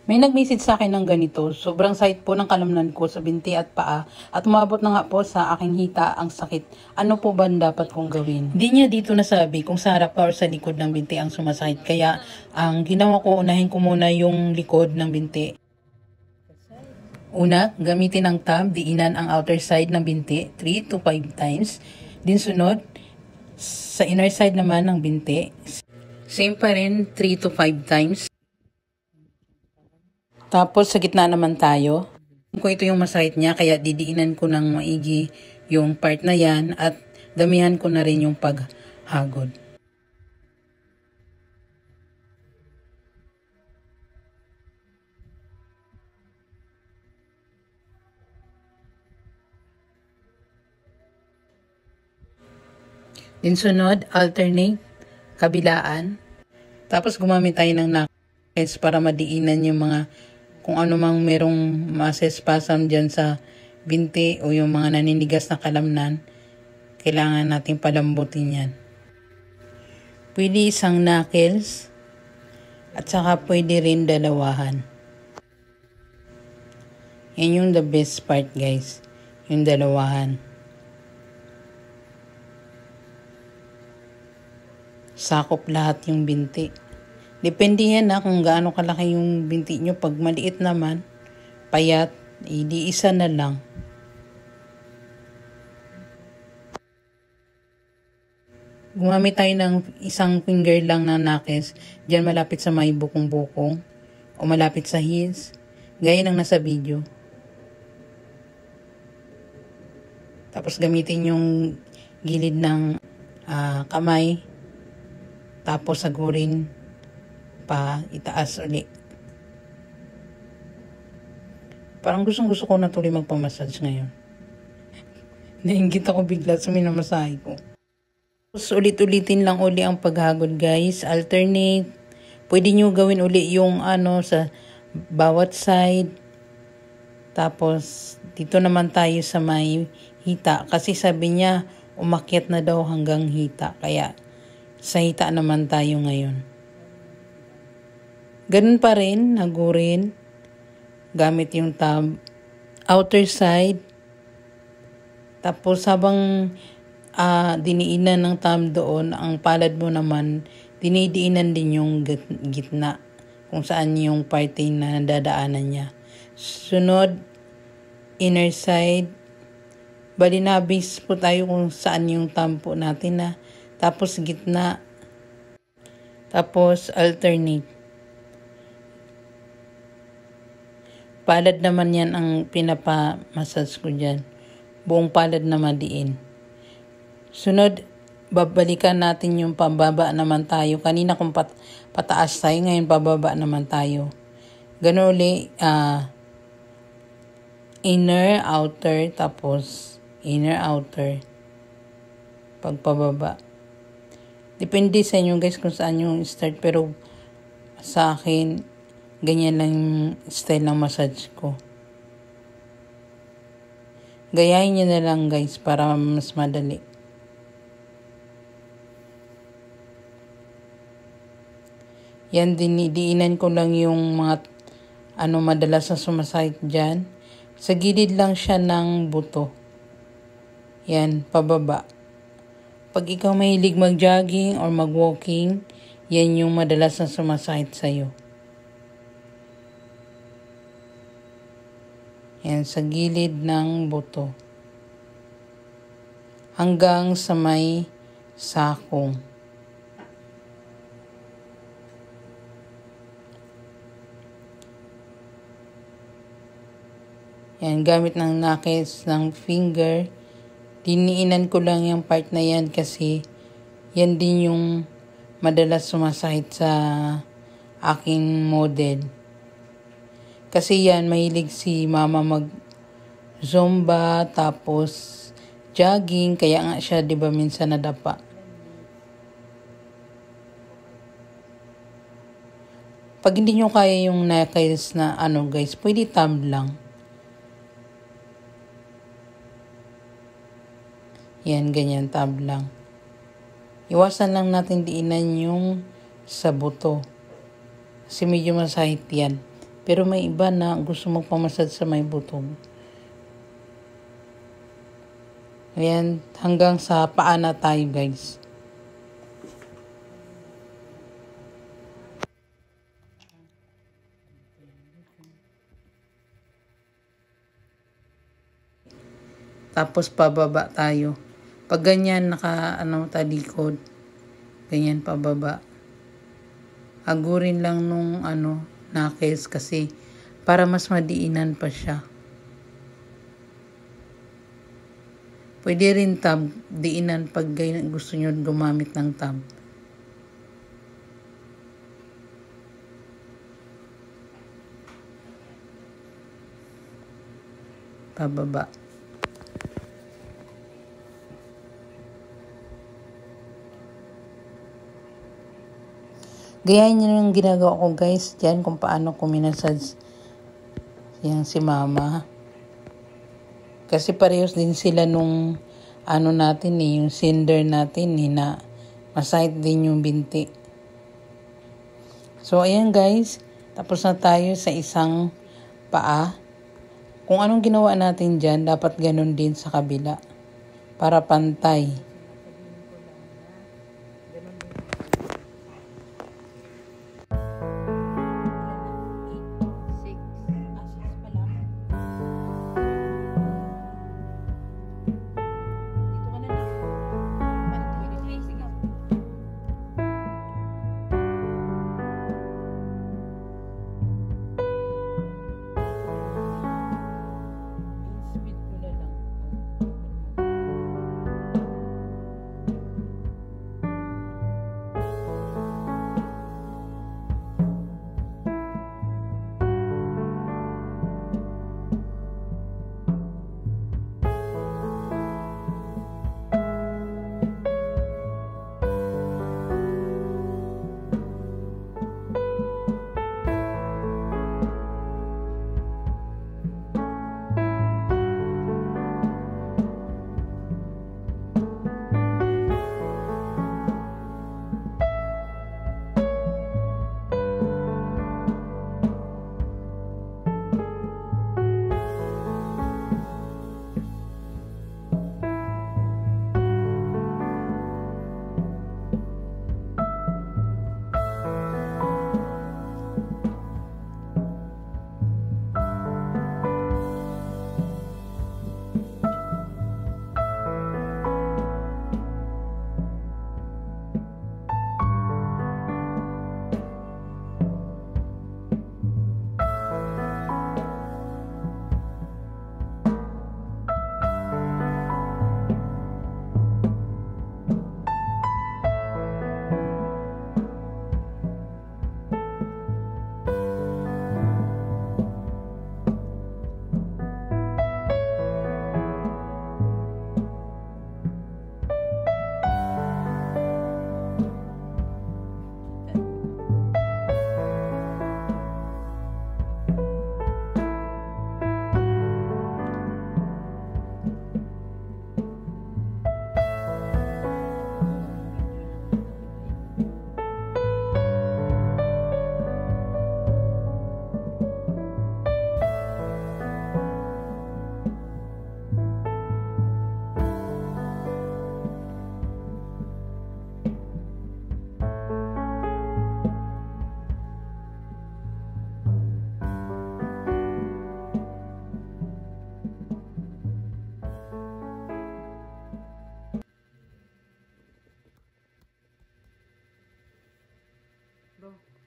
May nag-message sa akin ng ganito, sobrang sakit po ng kalamnan ko sa binti at paa at umabot na nga po sa aking hita ang sakit. Ano po ba dapat kong gawin? Di niya dito nasabi kung sa harap or sa likod ng binti ang sumasakit. Kaya ang ginawa ko, unahin ko muna yung likod ng binti. Una, gamitin ang tab, diinan ang outer side ng binti 3 to 5 times. Din sunod, sa inner side naman ng binti, same pa rin 3 to 5 times. Tapos sa gitna naman tayo. Kung ito yung masakit niya, kaya didiinan ko ng maigi yung part na yan at damihan ko na rin yung paghagod. Din sunod, alternate, kabilaan. Tapos gumamit tayo ng knuckles para madiinan yung mga kung ano mang merong masespasm dyan sa binti o yung mga naninigas na kalamnan, kailangan natin palambutin yan. Pwede isang knuckles at saka pwede rin dalawahan. Yan yung the best part guys, yung dalawahan. Sakop lahat yung binti. Depende yan kung gaano kalaki yung binti nyo. Pag maliit naman, payat, di isa na lang. Gumamit tayo ng isang finger lang na knuckles. Diyan malapit sa may bukong-bukong o malapit sa heels. Gaya ng nasa video. Tapos gamitin yung gilid ng kamay. Tapos sagurin pa itaas ulit. Parang gusto ko na tuloy magpamassage ngayon. Nainggit ako bigla sa minamasahe ko. Tapos ulit-ulitin lang uli ang paghagod guys. Alternate. Pwede nyo gawin uli yung sa bawat side. Tapos dito naman tayo sa may hita. Kasi sabi niya umakyat na daw hanggang hita. Kaya sa hita naman tayo ngayon. Ganun pa rin, hagurin, gamit yung tab, outer side, tapos habang diniinan ng tab doon, ang palad mo naman, dinidiinan din yung gitna, kung saan yung parte na nadadaanan niya. Sunod, inner side, balinabis po tayo kung saan yung tab po natin tapos gitna, tapos alternate. Palad naman yan ang pinapa-massage ko dyan. Buong palad na madiin. Sunod, babalikan natin yung pababa naman tayo. Kanina kung pataas tayo, ngayon pababa naman tayo. Ganun uli, inner, outer, tapos inner, outer. Pagpababa. Depende sa inyo guys kung saan yung start. Pero sa akin, ganyan lang yung style ng massage ko. Gayahin nyo na lang guys para mas madali. Yan, diinan ko lang yung mga madalas na sumasakit dyan. Sa gilid lang siya ng buto. Yan, pababa. Pag ikaw mahilig mag-jogging or mag-walking, yan yung madalas na sumasakit sa'yo. Yan, sa gilid ng buto. Hanggang sa may sakong. Yan, gamit ng knuckles ng finger. Diniinan ko lang yung part na yan kasi yan din yung madalas sumasakit sa aking model. Kasi yan, mahilig si mama mag-zumba, tapos jogging, kaya nga siya, di ba, minsan nadapa. Pag hindi nyo kaya yung knuckles na guys, pwede thumb lang. Yan, ganyan, thumb lang. Iwasan lang natin diinan yung sa buto. Kasi medyo masahit yan. Pero may iba na gusto magpamassage sa may butog. Ayan, hanggang sa paa na tayo guys. Tapos pababa tayo. Pag ganyan talikod, ganyan pababa. Agurin lang nung knuckles kasi para mas madiinan pa siya. Pwede rin tab, diinan pag gusto nyo gumamit ng tab. Pababa. Gayahin nyo yung ginagawa ko guys dyan kung paano ko minasage yan si mama. Kasi parehos din sila nung natin yung cinder natin na masakit din yung binti. So ayan guys, tapos na tayo sa isang paa. Kung anong ginawa natin dyan, dapat ganun din sa kabila. Para pantay. Bro.